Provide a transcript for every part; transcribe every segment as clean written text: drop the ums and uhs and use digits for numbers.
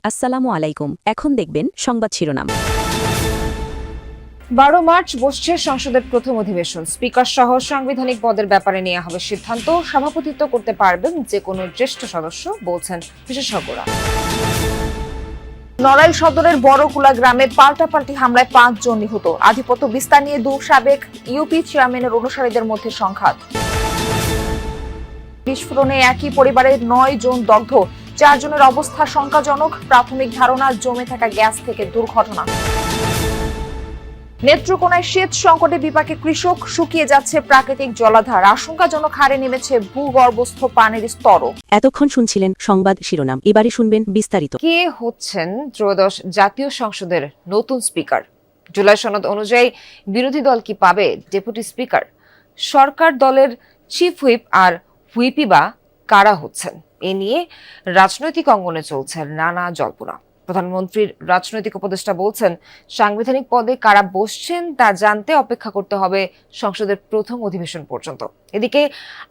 আসসালামু আলাইকুম। এখন দেখবেন সংবাদ শিরোনাম। 12 মার্চ বসছে সংসদের প্রথম অধিবেশন। স্পিকার সহ সাংবিধানিক পদের ব্যাপারে নেওয়া হবে সিদ্ধান্ত। সভাপতিত্ব করতে পারবেন যে কোনো জ্যেষ্ঠ সদস্য, বলছেন বিশেষজ্ঞরা। নড়াইল সদরের বড়কুলা গ্রামে পাল্টাপাল্টি হামলায় 5 জন নিহত। আধিপত্য বিস্তার নিয়ে 2 সাবেক ইউপি চেয়ারম্যানের অনুসারীদের মধ্যে সংঘাত। বিস্ফোরণে একই পরিবারের 9 জন দগ্ধ। 4 জনের অবস্থা শঙ্কাজনক। প্রাথমিক ধারণা জমে থাকা গ্যাস থেকে দুর্ঘটনা। নেত্রকোনায় শীত সংকটে বিপাকে কৃষক, শুকিয়ে যাচ্ছে প্রাকৃতিক জলাধার। আশঙ্কাজনক হারে নেমেছে ভূগর্ভস্থ পানির স্তরও। এতক্ষণ শুনছিলেন সংবাদ শিরোনাম, এবারে শুনবেন বিস্তারিত। কে হচ্ছেন ত্রয়োদশ জাতীয় সংসদের নতুন স্পিকার? জুলাই সনদ অনুযায়ী বিরোধী দল কি পাবে ডেপুটি স্পিকার? সরকার দলের চিফ হুইপ আর হুইপি বা কারা হচ্ছেন? এ নিয়ে রাজনৈতিক অঙ্গনে চলছে নানা জল্পনা। প্রধানমন্ত্রীর রাজনৈতিক উপদেষ্টা বলছেন, সাংবিধানিক পদে কারা বসছেন তা জানতে অপেক্ষা করতে হবে সংসদের প্রথম অধিবেশন পর্যন্ত। এদিকে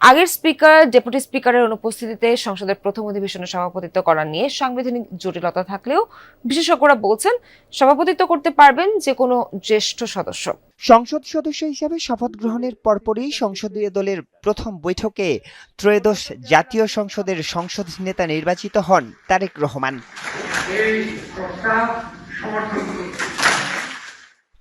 আগের স্পিকার, ডেপুটি স্পিকারের অনুপস্থিতিতে সংসদের প্রথম অধিবেশনে সভাপতিত্ব করা নিয়ে সাংবিধানিক জটিলতা থাকলেও বিশেষজ্ঞরা বলছেন সভাপতিত্ব করতে পারবেন যে কোনো জ্যেষ্ঠ সদস্য। সংসদ সদস্য হিসেবে শপথ গ্রহণের পরপরই সংসদীয় দলের প্রথম বৈঠকে ত্রয়োদশ জাতীয় সংসদের সংসদ নেতা নির্বাচিত হন তারেক রহমান।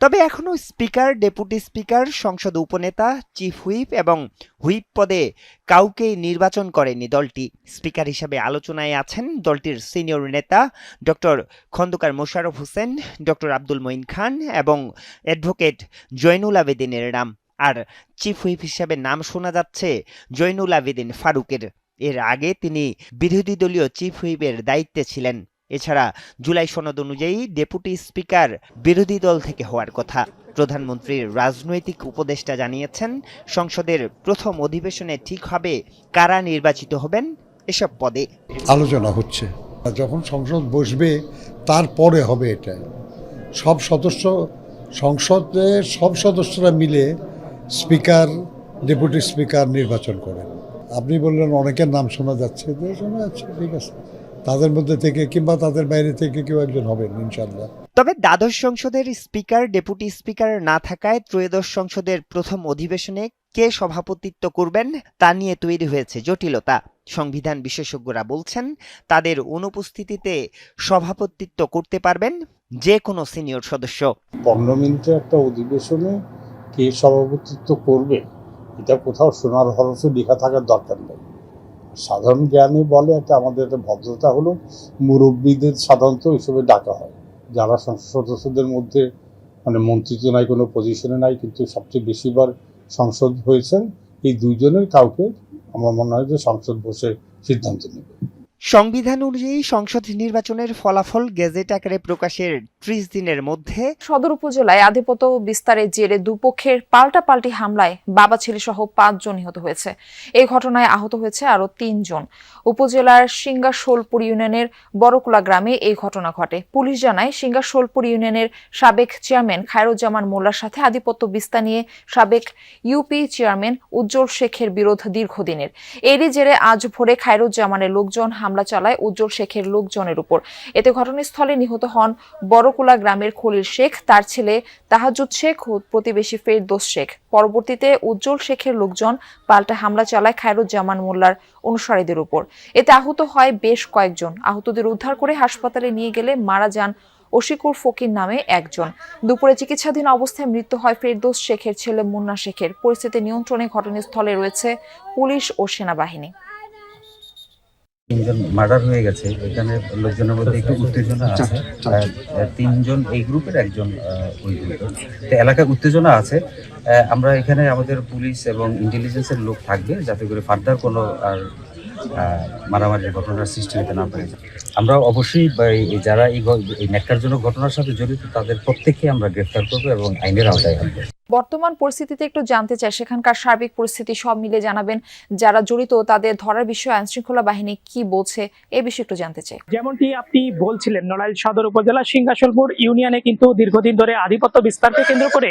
তবে এখনো স্পিকার, ডেপুটি স্পিকার, সংসদ উপনেতা, চিফ হুইপ এবং হুইপ পদে কাউকেই নির্বাচন করেনি দলটি। স্পিকার হিসেবে আলোচনায় আছেন দলটির সিনিয়র নেতা ডক্টর খন্দকার মোশাররফ হোসেন, ডক্টর আব্দুল মঈন খান এবং অ্যাডভোকেট জয়নুল আবেদিনের নাম। আর চিফ হুইপ হিসেবে নাম শোনা যাচ্ছে জয়নুল আবেদিন ফারুকের। এর আগে তিনি বিরোধী দলীয় চিফ হুইপের দায়িত্বে ছিলেন। এছাড়া জুলাই সনদ অনুযায়ী ডেপুটি স্পিকার বিরোধী দল থেকে হওয়ার কথা। প্রধানমন্ত্রীর রাজনৈতিক উপদেষ্টা জানিয়েছেন, সংসদের প্রথম অধিবেশনে ঠিক হবে কারা নির্বাচিত হবেন এসব পদে। আলোচনা হচ্ছে, যখন সংসদ বসবে তারপরে হবে এটা। সংসদের সব সদস্যরা মিলে স্পিকার, ডেপুটি স্পিকার নির্বাচন করেন। আপনি বললেন অনেকের নাম শোনা যাচ্ছে, শোনা যাচ্ছে, ঠিক আছে, তাদের মধ্যে থেকে কিংবা তাদের বাইরে থেকে কেউ একজন হবেন ইনশাল্লাহ। তবে দ্বাদশ সংসদের স্পিকার, ডেপুটি স্পিকার না থাকায় ত্রয়োদশ সংসদের প্রথম অধিবেশনে কে সভাপতিত্ব করবেন তা নিয়ে তৈরি হয়েছে জটিলতা। সংবিধান বিশেষজ্ঞরা বলছেন, তাদের অনুপস্থিতিতে সভাপতিত্ব করতে পারবেন যে কোনো সিনিয়র সদস্য। 15 মিনিটের একটা অধিবেশনে কে সভাপতিত্ব করবে এটা কোথাও সোনার হরফে লেখা থাকার দরকার নেই। সাধারণ জ্ঞানে বলে আমাদের একটা ভদ্রতা হলো, মুরব্বীদের সাধারণত হিসেবে ডাকা হয়, যারা সংসদ সদস্যদের মধ্যে মন্ত্রী তো নাই, কোনো পজিশনে নাই, কিন্তু সবচেয়ে বেশিবার সংসদ হয়েছেন, এই দুইজনের কাউকে আমার মনে হয় যে সংসদ বসে সিদ্ধান্ত নেবে। সংবিধান অনুযায়ী সংসদ নির্বাচনের ফলাফল গেজেট আকারে প্রকাশের 30 দিনের মধ্যে। সদর উপজেলায় আধিপত্য বিস্তারের জেরে দুপক্ষের পাল্টাপাল্টি হামলায় বাবা ছেলে সহ 5 জন নিহত হয়েছে। এই ঘটনায় আহত হয়েছে আরো 3 জন। উপজেলার সিঙ্গাশোলপুর ইউনিয়নের বড়কুলা গ্রামে এই ঘটনা ঘটে। পুলিশ জানায়, সিঙ্গাশোলপুর ইউনিয়নের সাবেক চেয়ারম্যান খায়রুজ্জামান মোল্লার সাথে আধিপত্য বিস্তার নিয়ে সাবেক ইউপি চেয়ারম্যান উজ্জ্বল শেখের বিরোধ দীর্ঘদিনের। এরই জেরে আজ ভোরে খায়রুজ্জামানের লোকজন হামলা চালায় উজ্জ্বল শেখের লোকজনের উপর। এতে ঘটনাস্থলে নিহত হন বড়কুলা গ্রামের খলিল শেখ, তার ছেলে তাহাজুদ শেখ ও প্রতিবেশী ফেরদৌস শেখ। পরবর্তীতে উজ্জ্বল শেখের লোকজন পাল্টা হামলা চালায় খায়রুজ্জামান মোল্লার অনুসারীদের উপর। এতে আহত হয় বেশ কয়েকজন। আহতদের উদ্ধার করে হাসপাতালে নিয়ে গেলে মারা যান ওশিকুর ফকির নামে একজন। দুপুরে চিকিৎসাধীন অবস্থায় মৃত্যু হয় ফেরদৌস শেখের ছেলে মুন্না শেখের। পরিস্থিতি নিয়ন্ত্রণে ঘটনাস্থলে রয়েছে পুলিশ ও সেনাবাহিনী। 3 জন মার্ডার হয়ে গেছে। এখানে লোকজনের মধ্যে একটু উত্তেজনা আছে। 3 জন এই গ্রুপের, একজন ওই গ্রুপের। তো এলাকায় উত্তেজনা আছে। আমরা এখানে আমাদের পুলিশ এবং ইন্টেলিজেন্সের লোক থাকবে, যাতে করে ফার্দার কোনো আর মারামারির ঘটনার সৃষ্টি হতে না পারে। আমরা অবশ্যই যারা এই ন্যাক্কারজনক ঘটনার সাথে জড়িত তাদের প্রত্যেককে আমরা গ্রেফতার করবো এবং আইনের আওতায় আনবো। বর্তমান পরিস্থিতিতে একটু জানতে চাই, সেখানকার সার্বিক পরিস্থিতি সব মিলে জানাবেন। যারা জড়িত তাদের ধরার বিষয়ে আইন শৃঙ্খলা বাহিনী কি বলছে, এই বিষয়ে একটু জানতে চাই। যেমনটি আপনি বলছিলেন, নড়াইল সদর উপজেলা সিঙ্গাশোলপুর ইউনিয়নে কিন্তু দীর্ঘদিন ধরে আধিপত্য বিস্তারকে কেন্দ্র করে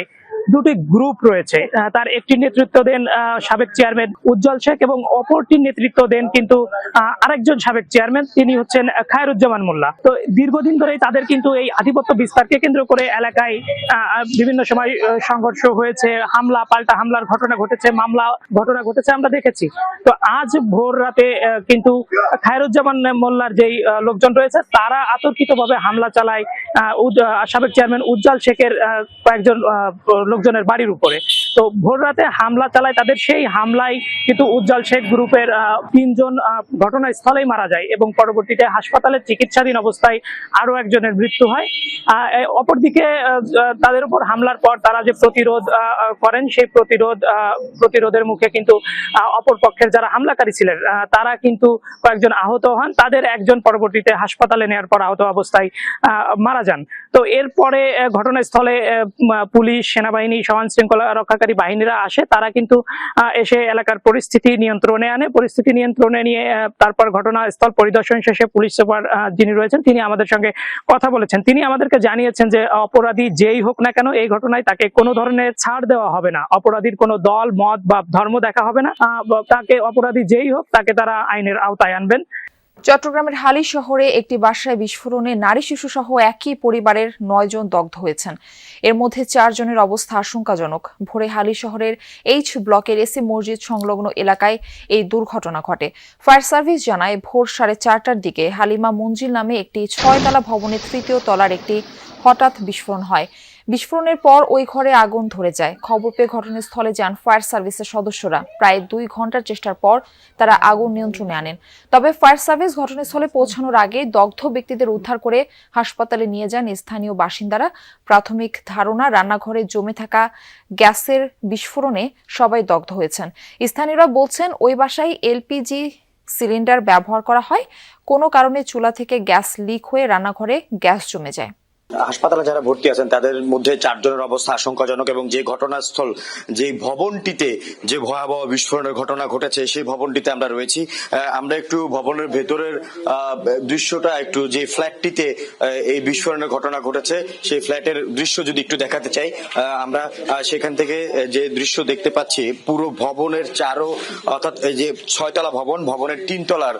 দুটি গ্রুপ রয়েছে। তার একটি নেতৃত্ব দেন সাবেক চেয়ারম্যান উজ্জ্বল শেখ এবং অপরটির নেতৃত্ব দেন কিন্তু আরেকজন সাবেক চেয়ারম্যান, তিনি হচ্ছেন খায়রুজ্জামান মোল্লা। তো দীর্ঘদিন ধরেই তাদের কিন্তু এই আধিপত্য বিস্তারকে কেন্দ্র করে এলাকায় বিভিন্ন সময় সংঘর্ষ হয়েছে, হামলা পাল্টা হামলার ঘটনা ঘটেছে, মামলা ঘটনা ঘটেছে আমরা দেখেছি। তো আজ ভোর রাতে কিন্তু খায়রুজ্জামান মোল্লার যেই লোকজন রয়েছে তারা আতর্কিতভাবে হামলা চালায় সাবেক চেয়ারম্যান উজ্জ্বল শেখের কয়েকজন লোকজনের বাড়ির উপরে। তো ভোর রাতে হামলা চালায় তাদের, সেই হামলায় কিন্তু উজ্জ্বল শেখ গ্রুপের 3 জন ঘটনাস্থলেই মারা যায় এবং পরবর্তীতে হাসপাতালে চিকিৎসাধীন অবস্থায় আরো একজনের মৃত্যু হয়। অপরদিকে তাদের উপর হামলার পর তারা যে প্রতিরোধ করেন, সেই প্রতিরোধের মুখে কিন্তু অপর পক্ষের যারা হামলাকারী ছিলেন তারা কিন্তু কয়েকজন আহত হন। তাদের একজন পরবর্তীতে হাসপাতালে নেওয়ার পর আহত অবস্থায় মারা যান। তো এরপরে ঘটনাস্থলে পুলিশ, সেনাবাহিনী, সমাজ শৃঙ্খলা রক্ষাকারী বাহিনীরা আসে। তারা কিন্তু এসে এলাকার পরিস্থিতি নিয়ন্ত্রণে আনে। পরিস্থিতি নিয়ন্ত্রণে নিয়ে তারপর ঘটনাস্থল পরিদর্শন শেষে পুলিশ সুপার যিনি রয়েছেন তিনি আমাদের সঙ্গে কথা বলেছেন। তিনি আমাদেরকে জানিয়েছেন যে অপরাধী যেই হোক না কেন এই ঘটনায় তাকে কোনো ধরনের ছাড় দেওয়া হবে না, অপরাধীর কোনো দল, মত বা ধর্ম দেখা হবে না, তাকে অপরাধী যেই হোক তাকে তারা আইনের আওতায় আনবেন। চট্টগ্রামের হালি শহরে একটি বাসায় বিস্ফোরণে নারী শিশু সহ একই পরিবারের 9 জন দগ্ধ হয়েছেন। এর মধ্যে 4 জনের অবস্থা আশঙ্কাজনক। ভোরে হালি শহরের এইচ ব্লকের এসি মসজিদ সংলগ্ন এলাকায় এই দুর্ঘটনা ঘটে। ফায়ার সার্ভিস জানায় ভোর 4:30টার দিকে হালিমা মঞ্জিল নামে একটি 6তলা ভবনের 3য় তলার একটি হঠাৎ বিস্ফোরণ হয়। বিস্ফোরণের পর ওই ঘরে আগুন ধরে যায়। খবর পেয়ে ঘটনাস্থলে যান ফায়ার সার্ভিসের সদস্যরা। প্রায় 2 ঘন্টার চেষ্টার পর তারা আগুন নিয়ন্ত্রণে আনেন। তবে ফায়ার সার্ভিস ঘটনাস্থলে পৌঁছানোর আগে দগ্ধ ব্যক্তিদের উদ্ধার করে হাসপাতালে নিয়ে যান স্থানীয় বাসিন্দারা। প্রাথমিক ধারণা, রান্নাঘরে জমে থাকা গ্যাসের বিস্ফোরণে সবাই দগ্ধ হয়েছেন। স্থানীয়রা বলছেন ওই বাসায় এলপিজি সিলিন্ডার ব্যবহার করা হয়। কোনো কারণে চুলা থেকে গ্যাস লিক হয়ে রান্নাঘরে গ্যাস জমে যায়। হাসপাতালে যারা ভর্তি আছেন তাদের মধ্যে 4 জনের অবস্থা আশঙ্কাজনক এবং যে ঘটনাস্থল, যে ভবনটিতে যে ভয়াবহ বিস্ফোরণের ঘটনা ঘটেছে সেই ভবনটিতে আমরা রয়েছি। আমরা একটু ভবনের ভেতরের দৃশ্যটা, একটু যে ফ্ল্যাটটিতে এই বিস্ফোরণের ঘটনা ঘটেছে সেই ফ্ল্যাটের দৃশ্য যদি একটু দেখাতে চাই। আমরা সেখান থেকে যে দৃশ্য দেখতে পাচ্ছি, পুরো ভবনের অর্থাৎ এই যে 6তলা ভবন, ভবনের 3 তলার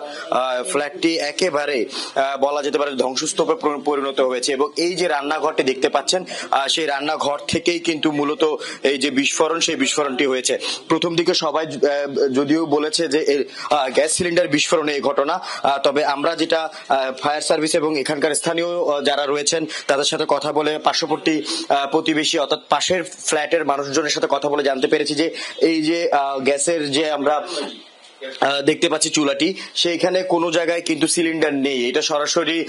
ফ্ল্যাটটি একেবারে বলা যেতে পারে ধ্বংসস্তূপে পরিণত হয়েছে এবং এই যে রান্নাঘরটি দেখতে পাচ্ছেন সেই রান্নাঘর থেকেই কিন্তু মূলত এই যে বিস্ফোরণ, সেই বিস্ফোরণটি হয়েছে। প্রথম দিকে সবাই যদিও বলেছে যে গ্যাস সিলিন্ডার বিস্ফোরণে এই ঘটনা, তবে আমরা যেটা ফায়ার সার্ভিস এবং এখানকার স্থানীয় যারা রয়েছেন তাদের সাথে কথা বলে, পার্শ্ববর্তী প্রতিবেশী অর্থাৎ পাশের ফ্ল্যাটের মানুষজনের সাথে কথা বলে জানতে পেরেছি যে এই যে গ্যাসের যে আমরা দেখতে পাচ্ছি চুলাটি, সেইখানে কোনো জায়গায় কিন্তু সিলিন্ডার নেই। এটা সরাসরি